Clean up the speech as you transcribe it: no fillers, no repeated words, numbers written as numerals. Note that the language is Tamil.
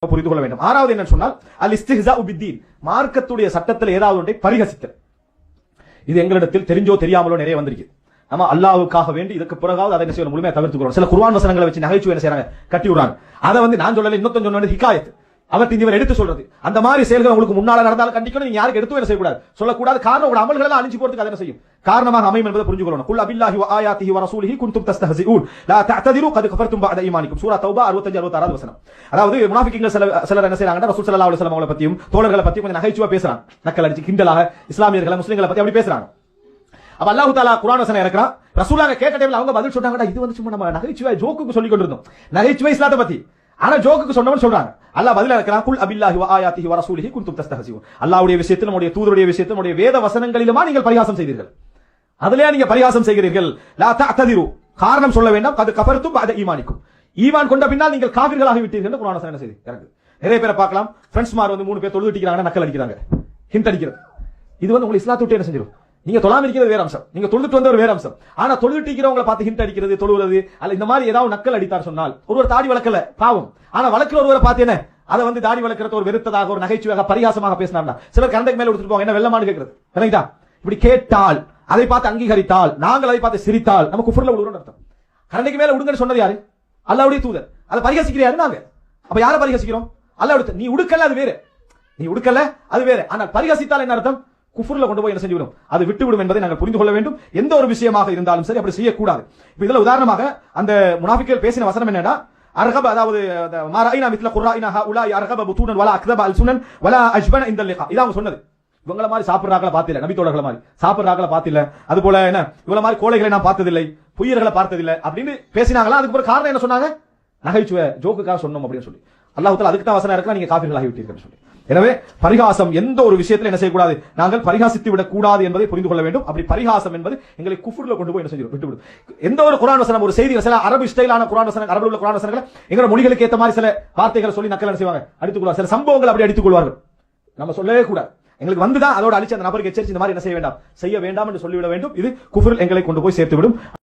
புரிந்து கொள்ள வேண்டும். ஆறாவது என்ன சொன்னால் அல் இஸ்திஹ்ஸாஉ பித்தீன், மார்க்கத்துடைய சட்டத்தில் ஏதாவது ஒன்றை பரிகசித்தல். இது எங்களிடத்தில் தெரிஞ்சோ தெரியாமலோ நிறைய வந்திருக்கு. நம்ம அல்லாஹ்வுக்காக வேண்டி இதுக்கு பிறகாவது அதை என்ன செய்யணும், முழுமையாக தவிர்த்துக்கிறோம். சில குர்ஆன் வசனங்களை வச்சு நகைச்சுவை என்ன செய்றாங்க, கட்டி விடுறாங்க. அதை நான் சொல்லல, இன்னொருத்தன் சொன்னது ஹிகாயத், அவர் இவர் எடுத்து சொல்றது. அந்த மாதிரி செயல்கள் உங்களுக்கு முன்னால நடந்தாலும் கண்டிக்கணும், நீங்க யாருக்கு எடுத்து என்ன செய்யக்கூடாது, சொல்லக்கூடாது. காரணம் உங்க அமல்கள் எல்லாம் அழிஞ்சு போறதுக்கு அதை என்ன செய்யும், காரணமாக அமையும் என்பதை புரிஞ்சுக்கொள்ளணும். குல் அபில்லாஹி வ ஆயாத்திஹி வ ரசூலிஹி குன்தும் தஸ்தஹ்சிஊன் லா தஅததிரு கத் கஃபர்தும் பஅத ஈமானிக்கும். சூரா தௌபா 65-66 வசனம். அதாவது முனாஃபிக்குகள் சிலர் என்ன செய்றாங்கன்னா, ரசூல் ஸல்லல்லாஹு அலைஹி வஸல்லம் அவங்களை பத்தியும் தோழர்களை பத்தியும் கொஞ்சம் நகைச்சுவா பேசுறாங்க, நக்கல் அடிச்சு கிண்டலாக இஸ்லாமியர்களை முஸ்லிம்களை பத்தி அப்படி பேசுறாங்க. அப்ப அல்லாஹ் தஆலா குர்ஆன் வசனம் இறக்குறான். ரசூலுல்லாஹ் கேட்ட டைம்ல அவங்க பதில் சொன்னாங்கடா, இது சும்மா நம்ம நகைச்சுவை ஜோக்குக்கு சொல்லி கொண்டிருந்தோம், நகைச்சுவை இஸ்லாத்தை பத்தி, ஆனா ஜோக்குக்கு சொன்னவன் சொல்றாங்க. அல்லாஹ் பதில் இறக்குறான், குல் அபில்லாஹி வ ஆயாத்திஹி வ ரசூலிஹி குன்தும் தஸ்தஹ்சிஊன். அல்லாஹ்வுடைய விஷயத்தில், நம்முடைய தூதருடைய விஷயத்தில், நம்முடைய வேத வசனங்களிலுமா நீங்கள் பரிகாசம் செய்தீர்கள், அதுலயே நீங்க பரிகாசம் செய்கிறீர்கள். லா தஅததிரு, காரணம் சொல்ல வேண்டாம். கத் கஃபர்தும் பஅத ஈமானிக்கும், ஈமான் கொண்ட பின்னால் நீங்கள் காஃபிர்களாகி விட்டீர்கள் என்று குர்ஆன் வசனம் என்ன செய்து இறக்குது. நிறைய பேரை பார்க்கலாம், ஃப்ரெண்ட்ஸ் மார் 3 பேர் தொழுதுட்டிக்கிறாங்க, நக்கல் அடிக்கிறாங்க, ஹிண்ட் அடிக்கிறது. இது உங்களுக்கு இஸ்லாத்தை விட்டு என்ன செஞ்சிடும், நீங்க தொழாம இருக்கிறது வேற அம்சம், நீங்க தொழுதுட்டு வந்த ஒரு வேற அம்சம். ஆனா தொழுதுட்டு இருக்கிறவங்களை பார்த்து ஹிண்ட் அடிக்கிறது, தொழுவது அல்ல இந்த மாதிரி ஏதாவது நக்கல் அடித்தார் சொன்னால், ஒருவர் தாடி வளர்க்கல பாவம், ஆனா வளர்க்கிற ஒருவரை பார்த்து என்ன, அதை தாடி வளர்க்கறது ஒரு வெறுத்ததாக, ஒரு நகைச்சுவையாக, பரிகாசமாக பேசினார்னா, சிலர் கண்டைக்கு மேல எடுத்துட்டு போவாங்க, என்ன வெள்ளமானு கேட்கிறது. சரிங்களா? இப்படி கேட்டால், அதை பார்த்து அங்கீகரித்தால், நாங்கள் அதை பார்த்து சிரித்தால், நம்ம குஃப்ர்ல விடுறோம் அர்த்தம். கண்டைக்கு மேல விடுங்கன்னு சொன்னது யாரு? அல்லாஹ்வுடைய தூதர். அதை பரிகசிக்கிற யாரு? நாங்க. அப்ப யாரை பரிகசிக்கிறோம்? அல்லாஹ். நீ உடுக்கல அது வேற, நீ உடுக்கல அது வேற, ஆனால் பரிகசித்தால் என்ன அர்த்தம்? குஃப்ர்ல கொண்டு போய் என்ன செஞ்சுவிடும், அது விட்டுவிடும் என்பதை நாங்கள் புரிந்து கொள்ள வேண்டும். எந்த ஒரு விஷயமாக இருந்தாலும் சரி அப்படி செய்யக்கூடாது. இப்ப இதுல உதாரணமாக அந்த முனாஃபிக்குகள் பேசின வசனம் என்னன்னா, அர்கப, அதாவது மாராயினா மித்ல குர்ராயினா ஹஉலாஇ அர்கப புதூனன் வலா அக்தப அல்சுனன் வலா அஜ்பன இன்தல் லிகா. இதான் அவங்க சொன்னது. இவங்கள மாதிரி சாப்பிடுறாங்கள பார்த்தில்லை, நபி தோழர்களை மாதிரி சாப்பிடுறாங்கள பார்த்தில்லை, அது போல என்ன இவங்கள மாதிரி கோழைகளை நான் பார்த்ததில்லை, பொய்யர்களை பார்த்ததில்லை அப்படின்னு பேசினாங்களா. அதுக்கு ஒரு காரணம் என்ன சொன்னாங்க, நகைச்சுவை ஜோக்குக்காக சொன்னோம் அப்படின்னு சொல்லி. அல்லாஹ் தஆலா அதுக்கு தான் வசனம் இறக்குனா, நீங்க காஃபிர்களாகி விட்டீர்கள் சொல்லி. எனவே பரிகாசம் எந்த ஒரு விஷயத்தில் என்ன செய்யக்கூடாது, நாங்கள் பரிகாசித்து விடக் கூடாது என்பதை புரிந்து கொள்ள வேண்டும். அப்படி பரிகாசம் என்பது எங்களை குஃப்ர்ல கொண்டு போய் என்ன செஞ்சிடும், விட்டுவிடும். எந்த ஒரு குர்ஆன் வசனம், ஒரு செய்தி, சில அரபு ஸ்டைலான குர்ஆன் வசனம், அரபுல உள்ள குர்ஆன் வசனங்கள் எங்களோட மொழிகளுக்கு ஏற்ற மாதிரி சில வார்த்தைகளை சொல்லி நக்கல் என்ன செய்வாங்க, அடித்துக் கொள்வாங்க. சில சம்பவங்கள் அப்படி அடித்துக் கொள்வார்கள். நம்ம சொல்லவே கூடாது, எங்களுக்கு வந்துதான் அதோட அழிச்சு அந்த நபருக்கு எச்சரிச்சு இந்த மாதிரி என்ன செய்ய வேண்டாம், செய்ய வேண்டாம் என்று சொல்லிவிட வேண்டும். இது குஃப்ரில் எங்களை கொண்டு போய் சேர்த்துவிடும்.